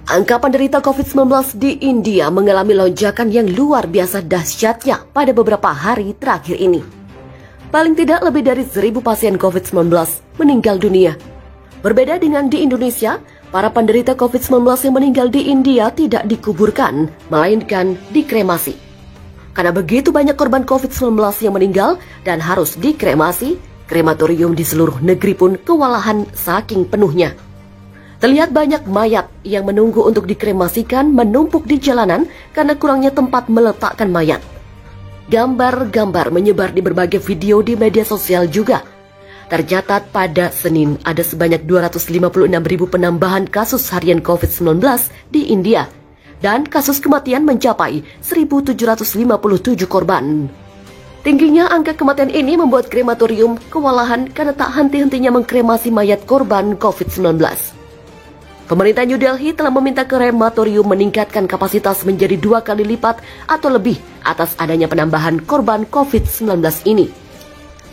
Angka penderita COVID-19 di India mengalami lonjakan yang luar biasa dahsyatnya pada beberapa hari terakhir ini. Paling tidak lebih dari 1.000 pasien COVID-19 meninggal dunia. Berbeda dengan di Indonesia, para penderita COVID-19 yang meninggal di India tidak dikuburkan, melainkan dikremasi. Karena begitu banyak korban COVID-19 yang meninggal dan harus dikremasi, krematorium di seluruh negeri pun kewalahan saking penuhnya. Terlihat banyak mayat yang menunggu untuk dikremasikan menumpuk di jalanan karena kurangnya tempat meletakkan mayat. Gambar-gambar menyebar di berbagai video di media sosial juga. Tercatat pada Senin ada sebanyak 256.000 penambahan kasus harian COVID-19 di India. Dan kasus kematian mencapai 1.757 korban. Tingginya angka kematian ini membuat krematorium kewalahan karena tak henti-hentinya mengkremasi mayat korban COVID-19. Pemerintah New Delhi telah meminta krematorium meningkatkan kapasitas menjadi 2 kali lipat atau lebih atas adanya penambahan korban COVID-19 ini.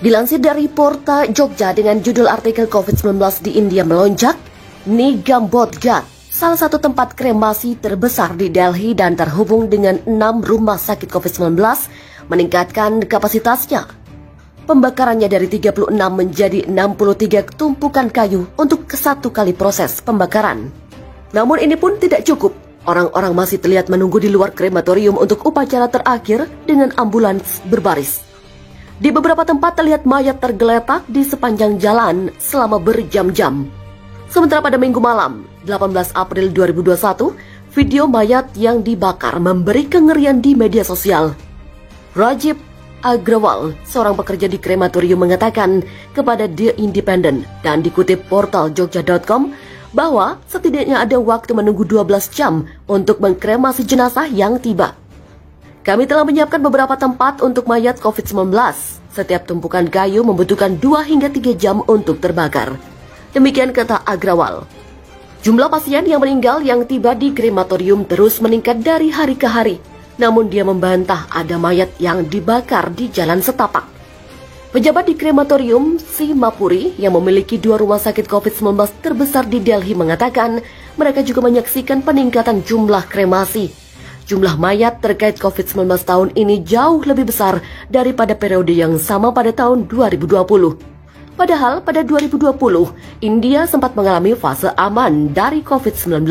Dilansir dari Porta Jogja dengan judul artikel COVID-19 di India melonjak, Nigambodgat, salah satu tempat kremasi terbesar di Delhi dan terhubung dengan 6 rumah sakit COVID-19, meningkatkan kapasitasnya. Pembakarannya dari 36 menjadi 63 tumpukan kayu untuk satu kali proses pembakaran. Namun ini pun tidak cukup. Orang-orang masih terlihat menunggu di luar krematorium untuk upacara terakhir dengan ambulans berbaris. Di beberapa tempat terlihat mayat tergeletak di sepanjang jalan selama berjam-jam. Sementara pada Minggu malam, 18 April 2021, video mayat yang dibakar memberi kengerian di media sosial. Rajib Agrawal, seorang pekerja di krematorium, mengatakan kepada The Independent dan dikutip portal jogja.com bahwa setidaknya ada waktu menunggu 12 jam untuk mengkremasi jenazah yang tiba. Kami telah menyiapkan beberapa tempat untuk mayat COVID-19. Setiap tumpukan kayu membutuhkan 2 hingga 3 jam untuk terbakar. Demikian kata Agrawal. Jumlah pasien yang meninggal yang tiba di krematorium terus meningkat dari hari ke hari. Namun dia membantah ada mayat yang dibakar di jalan setapak. Pejabat di krematorium Simapuri yang memiliki 2 rumah sakit COVID-19 terbesar di Delhi mengatakan mereka juga menyaksikan peningkatan jumlah kremasi. Jumlah mayat terkait COVID-19 tahun ini jauh lebih besar daripada periode yang sama pada tahun 2020. Padahal pada 2020, India sempat mengalami fase aman dari COVID-19.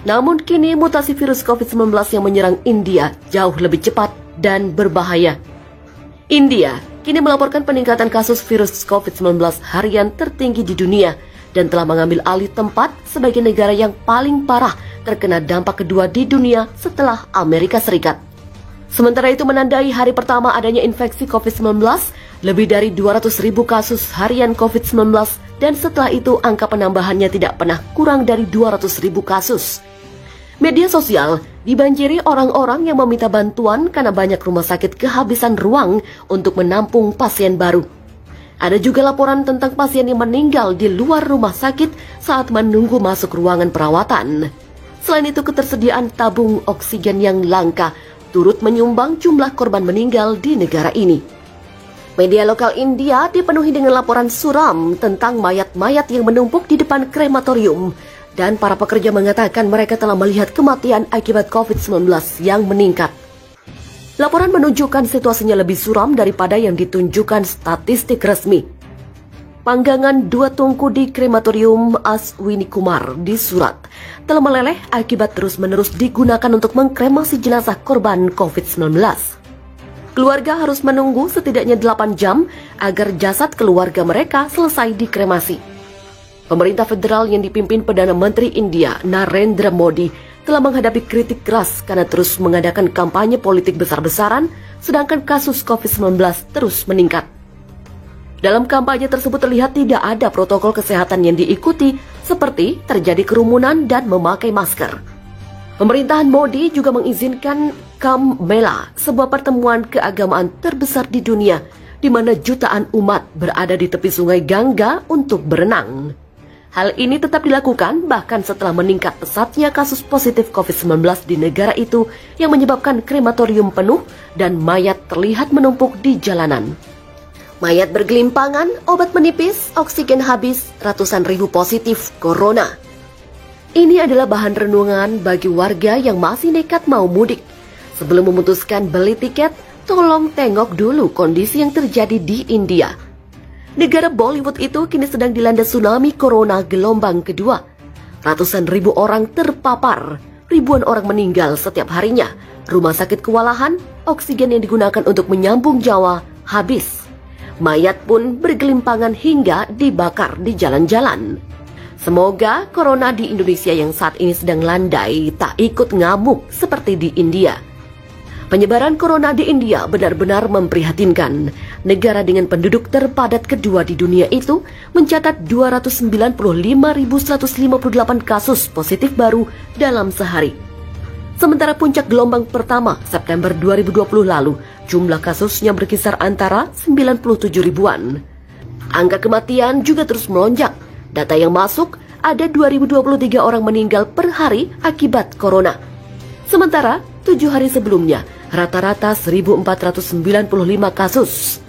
Namun kini mutasi virus COVID-19 yang menyerang India jauh lebih cepat dan berbahaya. India kini melaporkan peningkatan kasus virus COVID-19 harian tertinggi di dunia dan telah mengambil alih tempat sebagai negara yang paling parah terkena dampak kedua di dunia setelah Amerika Serikat. Sementara itu menandai hari pertama adanya infeksi COVID-19, lebih dari 200.000 kasus harian COVID-19 dan setelah itu angka penambahannya tidak pernah kurang dari 200.000 kasus. Media sosial dibanjiri orang-orang yang meminta bantuan karena banyak rumah sakit kehabisan ruang untuk menampung pasien baru. Ada juga laporan tentang pasien yang meninggal di luar rumah sakit saat menunggu masuk ruangan perawatan. Selain itu, ketersediaan tabung oksigen yang langka turut menyumbang jumlah korban meninggal di negara ini. Media lokal India dipenuhi dengan laporan suram tentang mayat-mayat yang menumpuk di depan krematorium. Dan para pekerja mengatakan mereka telah melihat kematian akibat COVID-19 yang meningkat. Laporan menunjukkan situasinya lebih suram daripada yang ditunjukkan statistik resmi. Panggangan 2 tungku di krematorium Aswini Kumar di Surat telah meleleh akibat terus-menerus digunakan untuk mengkremasi jenazah korban COVID-19. Keluarga harus menunggu setidaknya 8 jam agar jasad keluarga mereka selesai dikremasi. Pemerintah federal yang dipimpin Perdana Menteri India Narendra Modi telah menghadapi kritik keras karena terus mengadakan kampanye politik besar-besaran, sedangkan kasus COVID-19 terus meningkat. Dalam kampanye tersebut terlihat tidak ada protokol kesehatan yang diikuti, seperti terjadi kerumunan dan memakai masker. Pemerintahan Modi juga mengizinkan Kumbh Mela, sebuah pertemuan keagamaan terbesar di dunia, di mana jutaan umat berada di tepi sungai Gangga untuk berenang. Hal ini tetap dilakukan bahkan setelah meningkat pesatnya kasus positif COVID-19 di negara itu yang menyebabkan krematorium penuh dan mayat terlihat menumpuk di jalanan. Mayat bergelimpangan, obat menipis, oksigen habis, ratusan ribu positif corona. Ini adalah bahan renungan bagi warga yang masih nekat mau mudik. Sebelum memutuskan beli tiket, tolong tengok dulu kondisi yang terjadi di India. Negara Bollywood itu kini sedang dilanda tsunami corona gelombang kedua. Ratusan ribu orang terpapar, ribuan orang meninggal setiap harinya. Rumah sakit kewalahan, oksigen yang digunakan untuk menyambung nyawa habis. Mayat pun bergelimpangan hingga dibakar di jalan-jalan. Semoga corona di Indonesia yang saat ini sedang landai tak ikut ngamuk seperti di India. Penyebaran corona di India benar-benar memprihatinkan. Negara dengan penduduk terpadat kedua di dunia itu mencatat 295.158 kasus positif baru dalam sehari. Sementara puncak gelombang pertama September 2020 lalu, jumlah kasusnya berkisar antara 97 ribuan. Angka kematian juga terus melonjak. Data yang masuk, ada 2.023 orang meninggal per hari akibat corona. Sementara, 7 hari sebelumnya, rata-rata 1.495 kasus.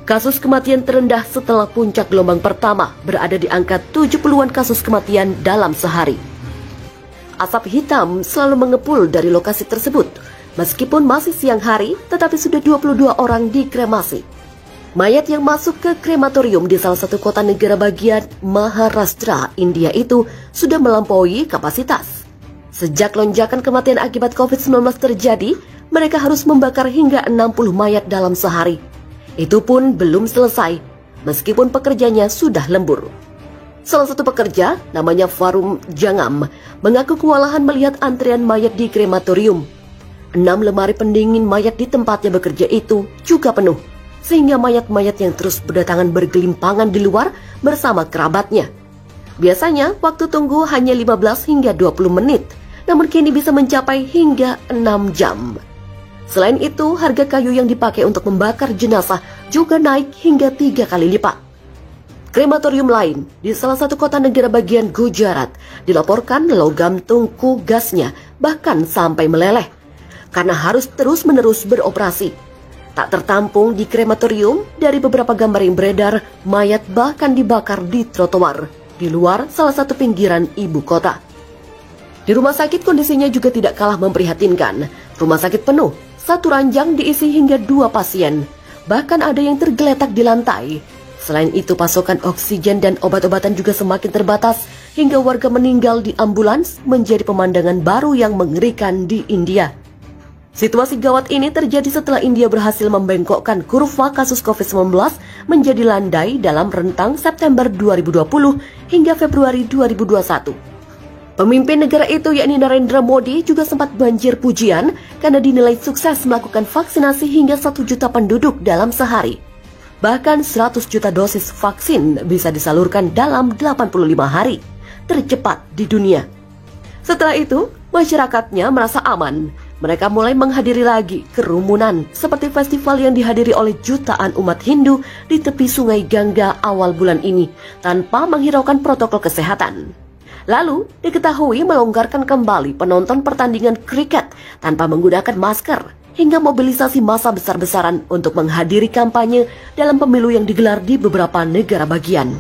Kasus kematian terendah setelah puncak gelombang pertama berada di angka 70-an kasus kematian dalam sehari. Asap hitam selalu mengepul dari lokasi tersebut. Meskipun masih siang hari, tetapi sudah 22 orang dikremasi. Mayat yang masuk ke krematorium di salah satu kota negara bagian Maharashtra, India itu sudah melampaui kapasitas. Sejak lonjakan kematian akibat COVID-19 terjadi, mereka harus membakar hingga 60 mayat dalam sehari. Itu pun belum selesai, meskipun pekerjanya sudah lembur. Salah satu pekerja, namanya Varum Jangam, mengaku kewalahan melihat antrian mayat di krematorium. 6 lemari pendingin mayat di tempatnya bekerja itu juga penuh, sehingga mayat-mayat yang terus berdatangan bergelimpangan di luar bersama kerabatnya. Biasanya waktu tunggu hanya 15 hingga 20 menit, namun kini bisa mencapai hingga 6 jam. Selain itu, harga kayu yang dipakai untuk membakar jenazah juga naik hingga 3 kali lipat. Krematorium lain di salah satu kota negara bagian Gujarat dilaporkan logam tungku gasnya bahkan sampai meleleh karena harus terus-menerus beroperasi. Tak tertampung di krematorium, dari beberapa gambar yang beredar, mayat bahkan dibakar di trotoar di luar salah satu pinggiran ibu kota. Di rumah sakit kondisinya juga tidak kalah memprihatinkan. Rumah sakit penuh, satu ranjang diisi hingga 2 pasien. Bahkan ada yang tergeletak di lantai. Selain itu, pasokan oksigen dan obat-obatan juga semakin terbatas hingga warga meninggal di ambulans menjadi pemandangan baru yang mengerikan di India. Situasi gawat ini terjadi setelah India berhasil membengkokkan kurva kasus COVID-19 menjadi landai dalam rentang September 2020 hingga Februari 2021. Pemimpin negara itu yakni Narendra Modi juga sempat banjir pujian karena dinilai sukses melakukan vaksinasi hingga 1 juta penduduk dalam sehari. Bahkan 100 juta dosis vaksin bisa disalurkan dalam 85 hari, tercepat di dunia. Setelah itu, masyarakatnya merasa aman. Mereka mulai menghadiri lagi kerumunan seperti festival yang dihadiri oleh jutaan umat Hindu di tepi sungai Gangga awal bulan ini tanpa menghiraukan protokol kesehatan. Lalu diketahui melonggarkan kembali penonton pertandingan kriket tanpa menggunakan masker hingga mobilisasi massa besar-besaran untuk menghadiri kampanye dalam pemilu yang digelar di beberapa negara bagian.